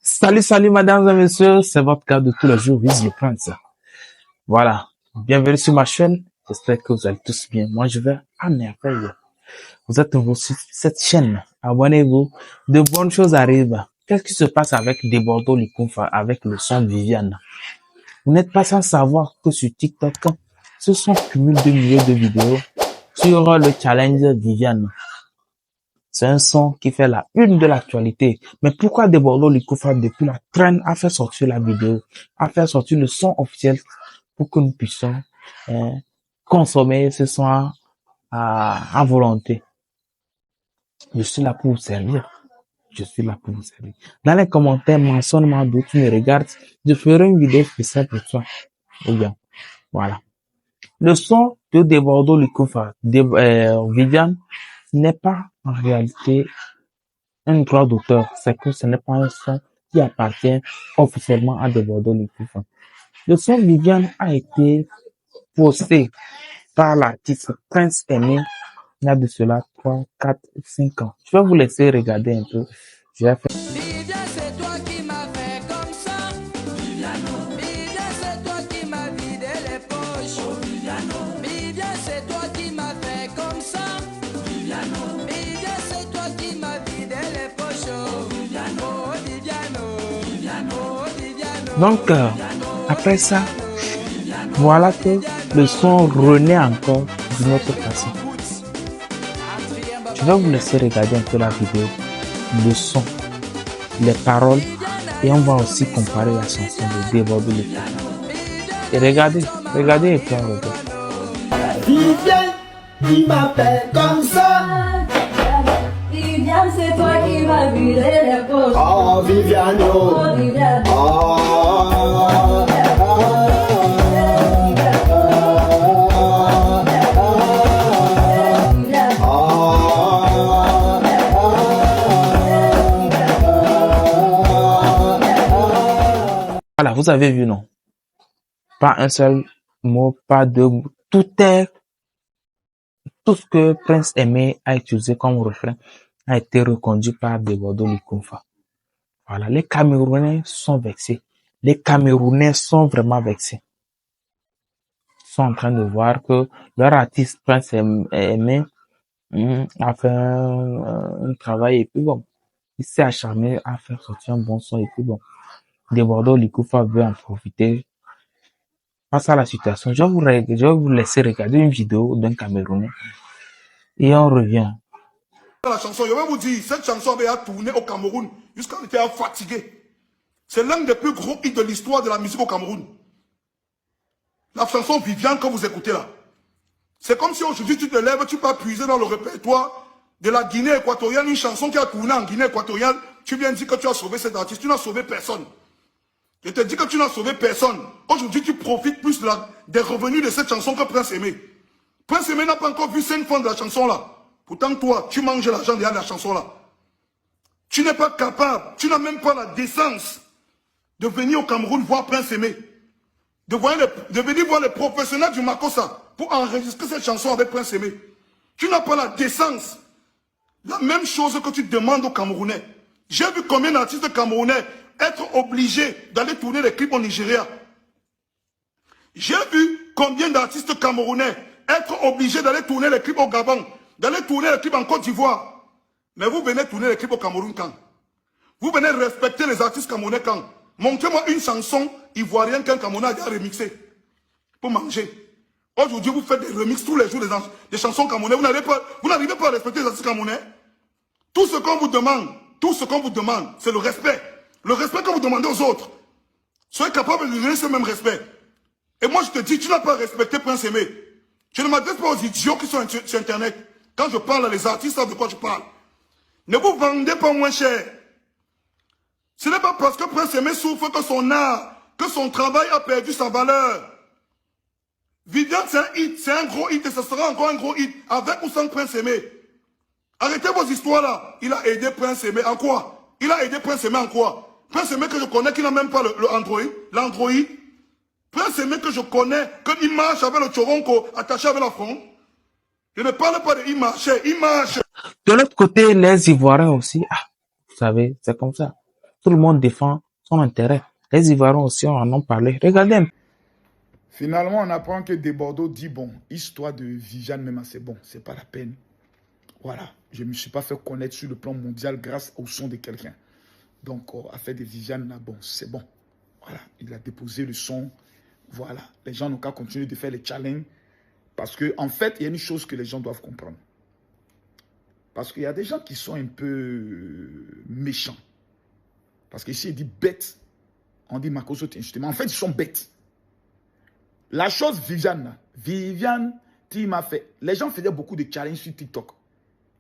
Salut, salut, mesdames et messieurs, c'est votre gars de tous les jours, Viz le Prince. Voilà, bienvenue sur ma chaîne, j'espère que vous allez tous bien. Moi, je vais à merveille. Vous êtes nouveau sur cette chaîne, abonnez-vous, de bonnes choses arrivent. Qu'est-ce qui se passe avec Debordo Likonfa, avec le son de Viviane? Vous n'êtes pas sans savoir que sur TikTok, ce sont cumul de milliers de vidéos sur le challenge Viviane. C'est un son qui fait la une de l'actualité. Mais pourquoi Debordo Likonfa, depuis la traîne, a fait sortir la vidéo, a fait sortir le son officiel pour que nous puissions consommer ce son à volonté? Je suis là pour vous servir. Je suis là pour vous servir. Dans les commentaires, mentionne-moi d'où tu me regardes. Je ferai une vidéo spéciale pour toi. Ou bien, voilà. Le son de Debordo Likonfa, Viviane, n'est pas en réalité un droit d'auteur. C'est que ce n'est pas un son qui appartient officiellement à Debordo Likonfa. Le son Viviane a été posté par l'artiste Prince Aimé il y a de cela 3, 4, 5 ans. Je vais vous laisser regarder un peu. Je vais faire... Viviane, c'est toi qui m'as fait comme ça. Viviane, c'est toi qui m'as vidé les poches. Viviane, c'est toi qui m'as fait comme ça. Viviane, c'est toi qui m'as vidé les poches. Oh, Viviane, oh, Viviane. Donc, après ça, voilà que le son renaît encore d'une autre façon. Je vais vous laisser regarder un peu la vidéo, le son, les paroles, et on va aussi comparer la chanson de Debordo Likonfa. Et regardez et puis on regarde. Viviane, il m'appelle comme ça. Viviane, c'est toi qui m'as vidé les poches. Oh, Viviane, oh. Oh, Viviane. Voilà, vous avez vu, non? Pas un seul mot, pas deux mots. Tout ce que Prince Aimé a utilisé comme refrain a été reconduit par Debordo Likonfa. Voilà, les Camerounais sont vexés. Les Camerounais sont vraiment vexés. Ils sont en train de voir que leur artiste Prince Aimé a fait un travail et puis bon, il s'est acharné à faire sortir un bon son et puis bon, Debordo Likonfa veut en profiter. Face à la situation, je vais vous laisser regarder une vidéo d'un Camerounais et on revient. La chanson, je vais vous dire, cette chanson avait tourné au Cameroun jusqu'à on était fatigué. C'est l'un des plus gros hits de l'histoire de la musique au Cameroun. La chanson Viviane que vous écoutez là. C'est comme si aujourd'hui tu te lèves, tu peux puiser dans le répertoire de la Guinée équatoriale, une chanson qui a tourné en Guinée équatoriale. Tu viens dire que tu as sauvé cet artiste, tu n'as sauvé personne. Je te dis que tu n'as sauvé personne. Aujourd'hui, tu profites plus des revenus de cette chanson que Prince Aimé. Prince Aimé n'a pas encore vu 5 francs de la chanson là. Pourtant, toi, tu manges l'argent derrière la chanson là. Tu n'es pas capable, tu n'as même pas la décence de venir au Cameroun voir Prince Aimé. De venir voir les professionnels du Makossa pour enregistrer cette chanson avec Prince Aimé. Tu n'as pas la décence. La même chose que tu demandes aux Camerounais. J'ai vu combien d'artistes camerounais être obligés d'aller tourner les clips au Nigeria. J'ai vu combien d'artistes camerounais être obligés d'aller tourner les clips au Gabon, d'aller tourner les clips en Côte d'Ivoire. Mais vous venez tourner les clips au Cameroun quand? Vous venez respecter les artistes camerounais quand? Montrez-moi une chanson ivoirienne qu'un Camerounais a déjà remixée pour manger. Aujourd'hui, vous faites des remixes tous les jours des chansons camerounais. Vous n'arrivez pas à respecter les artistes camerounais. Tout ce qu'on vous demande, c'est le respect. Le respect que vous demandez aux autres. Soyez capable de donner ce même respect. Et moi, je te dis, tu n'as pas respecté Prince Aimé. Je ne m'adresse pas aux idiots qui sont sur Internet. Quand je parle à les artistes, savent de quoi je parle. Ne vous vendez pas moins cher. Ce n'est pas parce que Prince Aimé souffre que son art, que son travail a perdu sa valeur. Viviane, c'est un hit, c'est un gros hit et ce sera encore un gros hit, avec ou sans Prince Aimé. Arrêtez vos histoires là. Il a aidé Prince Aimé en quoi? Il a aidé Prince Aimé en quoi? Prince Aimé que je connais, qui n'a même pas l'Android. Prince Aimé que je connais, qu'il marche avec le choronko attaché avec la fronde. Je ne parle pas de il marchait. De l'autre côté, les Ivoiriens aussi, vous savez, c'est comme ça. Tout le monde défend son intérêt. Les Ivoiriens aussi en ont parlé. Regardez un peu. Finalement, on apprend que Desbordeaux dit, bon, histoire de Viviane même, c'est bon, c'est pas la peine. Voilà, je ne me suis pas fait connaître sur le plan mondial grâce au son de quelqu'un. Donc, affaire de Viviane, là, bon, c'est bon. Voilà, il a déposé le son. Voilà, les gens n'ont qu'à continuer de faire les challenges. Parce qu'en fait, il y a une chose que les gens doivent comprendre. Parce qu'il y a des gens qui sont un peu méchants. Parce qu'ici, il dit bête. On dit Makoso, t'es insulté. Mais en fait, ils sont bêtes. La chose Viviane, tu m'as fait. Les gens faisaient beaucoup de challenges sur TikTok.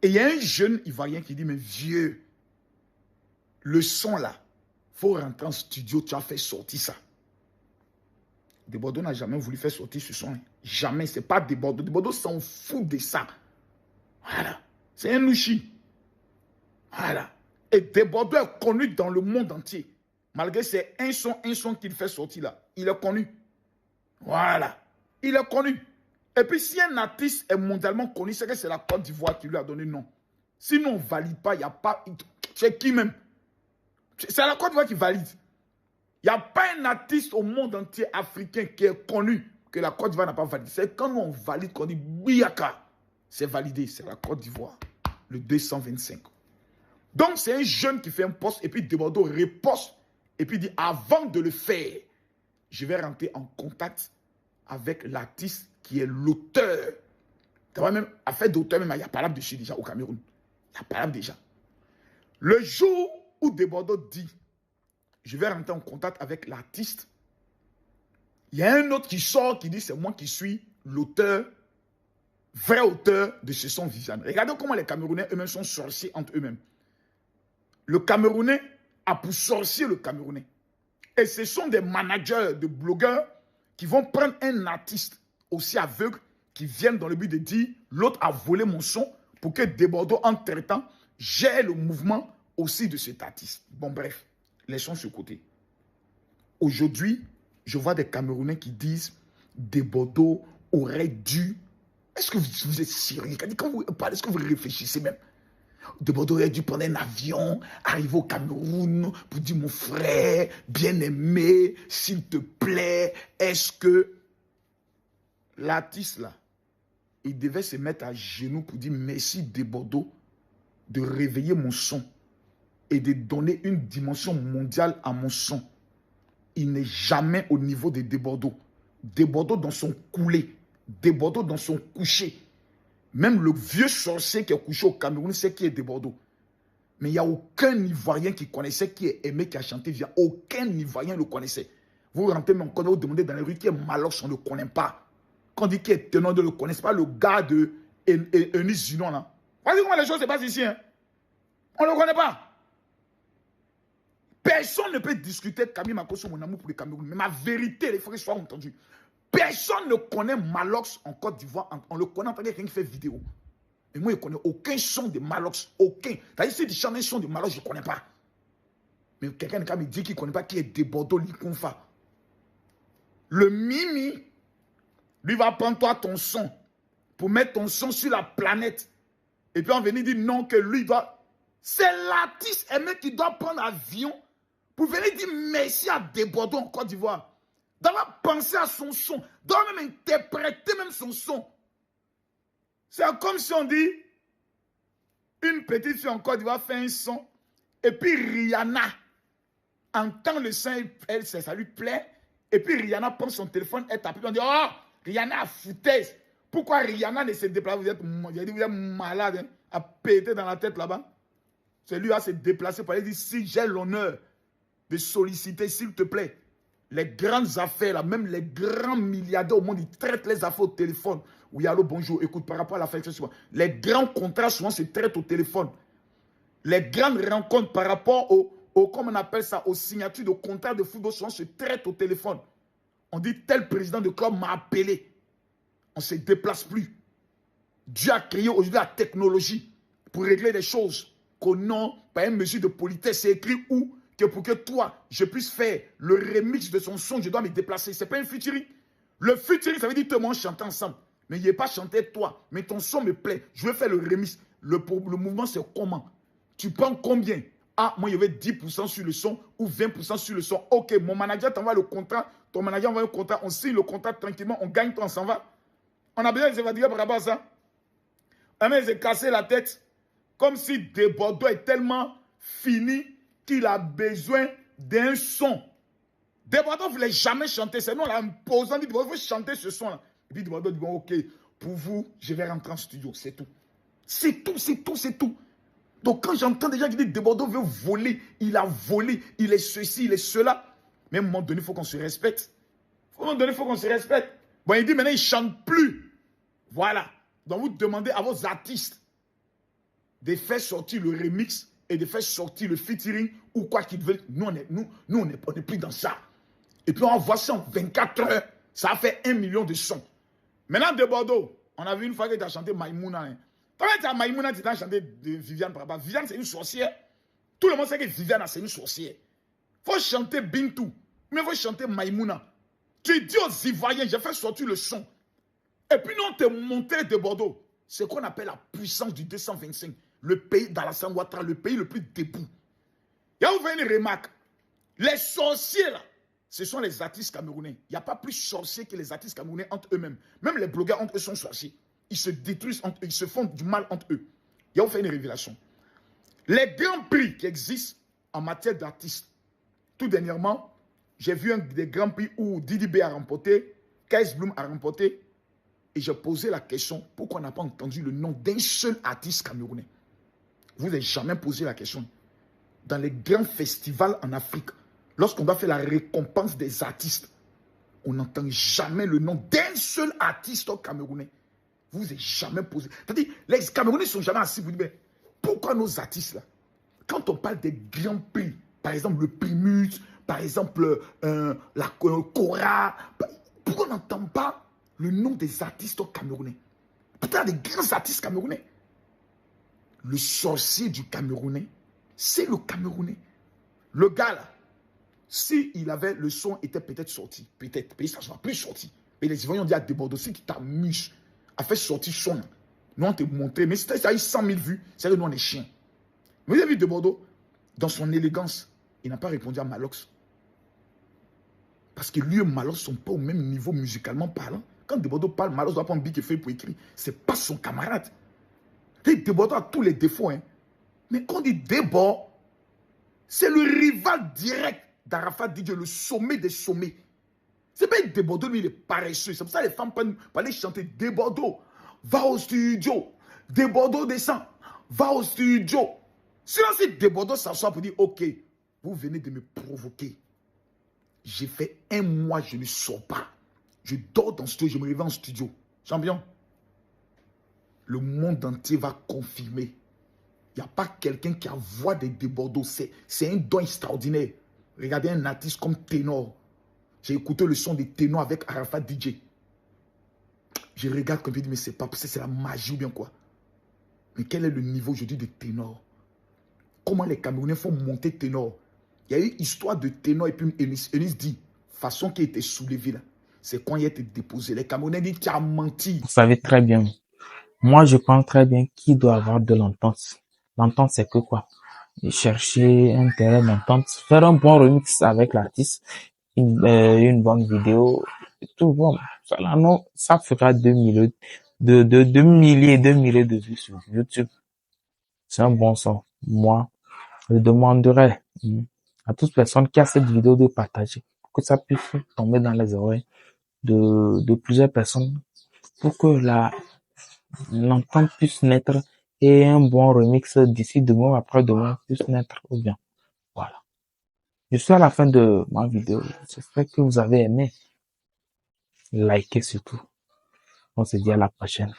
Et il y a un jeune Ivoirien qui dit, mais vieux, le son là, il faut rentrer en studio, tu as fait sortir ça. Desbordeaux n'a jamais voulu faire sortir ce son. Jamais, c'est pas Desbordeaux. Desbordeaux s'en fout de ça. Voilà. C'est un louchi. Voilà. Et Desbordeaux est connu dans le monde entier. Malgré c'est un son qu'il fait sortir là. Il est connu. Voilà. Il est connu. Et puis si un artiste est mondialement connu, c'est que c'est la Côte d'Ivoire qui lui a donné non. Sinon on ne valide pas, il n'y a pas... C'est qui même? C'est la Côte d'Ivoire qui valide. Il n'y a pas un artiste au monde entier africain qui est connu que la Côte d'Ivoire n'a pas validé. C'est quand nous on valide qu'on dit Biaka. C'est validé, c'est la Côte d'Ivoire. Le 225. Donc c'est un jeune qui fait un post et puis Desbordeaux riposte et puis dit avant de le faire, je vais rentrer en contact avec l'artiste qui est l'auteur. Même affaire d'auteur, même il y a parlé dessus déjà au Cameroun. Il y a parlé déjà. Le jour où Desbordeaux dit je vais rentrer en contact avec l'artiste, il y a un autre qui sort qui dit c'est moi qui suis l'auteur, vrai auteur de ce son Viviane. Regardez comment les Camerounais eux-mêmes sont sorciers entre eux-mêmes. Le Camerounais a pour sorcier le Camerounais. Et ce sont des managers, de blogueurs qui vont prendre un artiste aussi aveugle qui viennent dans le but de dire l'autre a volé mon son pour que Desbordeaux, en traitant, gère le mouvement aussi de cet artiste. Bon, bref, laissons ce côté. Aujourd'hui, je vois des Camerounais qui disent Desbordeaux aurait dû. Est-ce que vous êtes sérieux? Quand vous parlez, est-ce que vous réfléchissez même? Desbordeaux aurait dû prendre un avion, arriver au Cameroun pour dire mon frère, bien-aimé, s'il te plaît, est-ce que l'artiste là, il devait se mettre à genoux pour dire merci Desbordeaux de réveiller mon son et de donner une dimension mondiale à mon son. Il n'est jamais au niveau de Desbordeaux. Desbordeaux dans son coulé, Desbordeaux dans son coucher. Même le vieux sorcier qui est couché au Cameroun sait qui est Desbordeaux. Mais il n'y a aucun Ivoirien qui connaissait qui est aimé, qui a chanté via. Aucun Ivoirien le connaissait. Vous rentrez même quand vous demandez dans les rues qui est Malox, on ne le connaît pas. Quand on dit qui est tenant, on ne le connaît pas. Le gars de Eunice Zinon là. Voyez comment les choses se passent ici. Hein? On ne le connaît pas. Personne ne peut discuter Camille Mako sur mon amour pour le Cameroun. Mais ma vérité, il faut que ce soit entendu. Personne ne connaît Malox en Côte d'Ivoire. On le connaît en tant que quelqu'un qui fait vidéo. Et moi, je ne connais aucun son de Malox. Aucun. C'est-à-dire, si tu chantes un son de Malox, je ne connais pas. Mais quelqu'un me dit qu'il ne connaît pas qui est Desbordeaux, Likonfa. Le Mimi, lui va prendre toi ton son pour mettre ton son sur la planète. Et puis on va venir dire non, que lui doit. C'est l'artiste aimé qui doit prendre l'avion pour venir dire merci à Desbordeaux en Côte d'Ivoire. D'avoir pensé à son son, d'avoir même interprété même son son. C'est comme si on dit, une petite fille en Côte d'Ivoire fait un son, et puis Rihanna entend le son, elle, ça lui plaît, et puis Rihanna prend son téléphone, elle tape, on dit, oh, Rihanna a foutaise. Pourquoi Rihanna ne se déplace? Vous êtes malade, hein, à péter dans la tête là-bas. C'est lui à se déplacer pour aller dire, si j'ai l'honneur de solliciter, s'il te plaît, les grandes affaires, là, même les grands milliardaires au monde, ils traitent les affaires au téléphone. Oui, allô, bonjour. Écoute, par rapport à l'affaire, les grands contrats, souvent, se traitent au téléphone. Les grandes rencontres par rapport comment on appelle ça, aux signatures de contrats de football, souvent, se traitent au téléphone. On dit, tel président de club m'a appelé. On ne se déplace plus. Dieu a créé aujourd'hui la technologie pour régler des choses qu'au nom, par une mesure de politesse, c'est écrit où? Que pour que toi, je puisse faire le remix de son son, je dois me déplacer. Ce n'est pas un featuring. Le featuring, ça veut dire que tout le monde chante ensemble. Mais il n'est pas chanté toi. Mais ton son me plaît. Je veux faire le remix. Le mouvement, c'est comment? Tu prends combien? Ah, moi, il y avait 10% sur le son ou 20% sur le son. Ok, mon manager t'envoie le contrat, ton manager envoie le contrat, on signe le contrat tranquillement, on gagne, on s'en va. On a besoin de s'évader par rapport à ça. Un mec s'est cassé la tête comme si De Bordeaux est tellement fini qu'il a besoin d'un son. De Bordeaux ne voulait jamais chanter. C'est nous, on l'a imposé, on dit, il faut chanter ce son-là. Et puis De Bordeaux dit, bon, ok, pour vous, je vais rentrer en studio, c'est tout. C'est tout, c'est tout, c'est tout. Donc quand j'entends des gens qui disent De Bordeaux veut voler, il a volé, il est ceci, il est cela. Mais à un moment donné, il faut qu'on se respecte. À un moment donné, il faut qu'on se respecte. Bon, il dit maintenant, il ne chante plus. Voilà. Donc vous demandez à vos artistes de faire sortir le remix et de faire sortir le featuring ou quoi qu'ils veulent. Nous, on n'est plus dans ça. Et puis on voit ça en 24 heures. Ça a fait 1 million de sons. Maintenant, De Bordeaux, on a vu une fois que tu as chanté Maïmouna. Hein. Quand tu as Maïmouna, tu as chanté de Viviane Braba. Viviane, c'est une sorcière. Tout le monde sait que Viviane, c'est une sorcière. Il faut chanter Bintou, mais il faut chanter Maïmouna. Tu dis aux Ivoiriens, j'ai fait sortir le son. Et puis nous, on te montré De Bordeaux. C'est ce qu'on appelle la puissance du 225. Le pays d'Alassane Ouattara, le pays le plus debout. Il y a ouvert une remarque. Les sorciers, là, ce sont les artistes camerounais. Il n'y a pas plus sorciers que les artistes camerounais entre eux-mêmes. Même les blogueurs entre eux sont sorciers. Ils se détruisent entre eux, ils se font du mal entre eux. Il y a ouvert une révélation. Les grands prix qui existent en matière d'artistes. Tout dernièrement, j'ai vu un des grands prix où Didi B a remporté, Keis Bloom a remporté. Et j'ai posé la question, pourquoi on n'a pas entendu le nom d'un seul artiste camerounais? Vous n'avez jamais posé la question. Dans les grands festivals en Afrique, lorsqu'on doit faire la récompense des artistes, on n'entend jamais le nom d'un seul artiste camerounais. Vous n'avez jamais posé. C'est-à-dire, les Camerounais ne sont jamais assis. Vous dites, mais pourquoi nos artistes là, quand on parle des grands prix, par exemple le prix Mut, par exemple la Cora, pourquoi on n'entend pas le nom des artistes camerounais? Peut-être des grands artistes camerounais. Le sorcier du Camerounais, c'est le Camerounais. Le gars là, si il avait, le son était peut-être sorti, peut-être, mais ça ne sera plus sorti. Mais les Ivoiriens ont dit à De Bordeaux, si tu t'amuses à faire sortir son, nous on te montré, mais si ça a eu 100 000 vues, c'est que nous on est chiens. Mais vous avez vu De Bordeaux, dans son élégance, il n'a pas répondu à Malox. Parce que lui et Malox ne sont pas au même niveau musicalement parlant. Quand De Bordeaux parle, Malox doit prendre un bic et feuille pour écrire. Ce n'est pas son camarade. De Bordeaux a tous les défauts. Hein. Mais quand on dit De Bordeaux, c'est le rival direct d'Arafat Didier, le sommet des sommets. C'est pas De Bordeaux, lui, il est paresseux. C'est pour ça que les femmes peuvent aller chanter De Bordeaux, va au studio. De Bordeaux descend, va au studio. Sinon, si De Bordeaux s'assoit pour dire, ok, vous venez de me provoquer. J'ai fait 1 mois, je ne sors pas. Je dors dans le studio, je me réveille en studio. Champion, le monde entier va confirmer. Il n'y a pas quelqu'un qui a voix de Bordeaux. C'est un don extraordinaire. Regardez un artiste comme Ténor. J'ai écouté le son des Ténor avec Arafat DJ. Je regarde comme je dis, mais c'est pas possible, c'est la magie ou bien quoi. Mais quel est le niveau aujourd'hui de Ténor? Comment les Camerounais font monter Ténor? Il y a eu histoire de Ténor et puis Eunice dit, façon qui a été soulevée là. C'est quand il a été déposé. Les Camerounais disent qu'il a menti. Vous savez très bien. Moi, je pense très bien qu'il doit avoir de l'entente. L'entente, c'est que quoi? Chercher un terrain d'entente, faire un bon remix avec l'artiste, une bonne vidéo, tout bon. Ça, là, non, ça fera 2 milliers, 2 milliers de vues sur YouTube. C'est un bon son. Moi, je demanderais à toute personne qui a cette vidéo de partager, pour que ça puisse tomber dans les oreilles de plusieurs personnes, pour que l'entente puisse naître et un bon remix d'ici demain, après-demain puisse naître ou bien. Voilà. Je suis à la fin de ma vidéo. J'espère que vous avez aimé. Likez surtout. On se dit à la prochaine.